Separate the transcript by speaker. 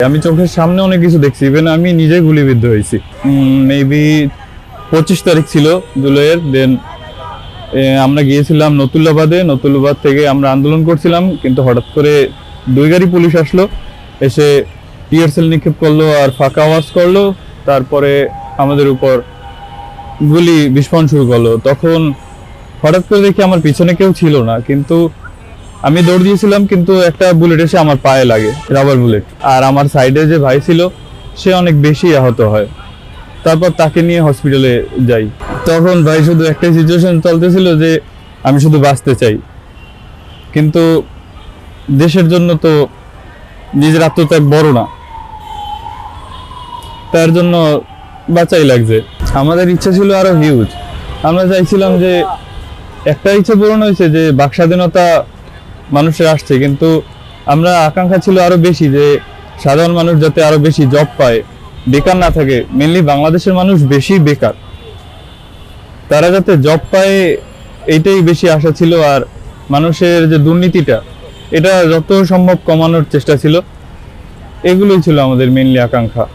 Speaker 1: আমি চোখের সামনে অনেক কিছু দেখছি, ইভেন আমি নিজে গুলিবিদ্ধ হয়েছি। মেবি 25 তারিখ ছিল জুলাইয়ের। দেন আমরা গিয়েছিলাম নতুল্লাবাদ থেকে আমরা আন্দোলন করছিলাম, কিন্তু হঠাৎ করে 2 গাড়ি পুলিশ আসলো, এসে টিয়ারশেল নিক্ষেপ করলো আর ফাঁকা আওয়াজ করলো। তারপরে আমাদের উপর গুলি বিস্ফোরণ শুরু করলো। তখন হঠাৎ করে দেখি আমার পিছনে কেউ ছিল না, কিন্তু আমি দৌড় দিয়েছিলাম, কিন্তু একটা বুলেট এসে আমার পায়ে লাগে, রাবার বুলেট। আর আমার সাইডে যে ভাই ছিল সে অনেক বেশি আহত হয়। তারপর তাকে নিয়ে হসপিটালে যাই। তখন ভাই শুধু একটাই সিচুয়েশন চলতেছিল যে আমি শুধু বাঁচতে চাই, কিন্তু দেশের জন্য তো নিজের আত্মত্যাগ বড় না, তার জন্য বাঁচাই লাগছে। আমাদের ইচ্ছা ছিল আরো হিউজ। আমরা চাইছিলাম যে, একটা ইচ্ছা পূরণ হয়েছে যে বাক স্বাধীনতা মানুষের আসছে, কিন্তু আমরা আকাঙ্ক্ষা ছিল আরো বেশি যে সাধারণ মানুষ যাতে আরো বেশি জব পায়, বেকার না থাকে। মেনলি বাংলাদেশের মানুষ বেশি বেকার, তারা যাতে জব পায় এইটাই বেশি আশা ছিল। আর মানুষের যে দুর্নীতিটা, এটা যত সম্ভব কমানোর চেষ্টা ছিল। এগুলোই ছিল আমাদের মেনলি আকাঙ্ক্ষা।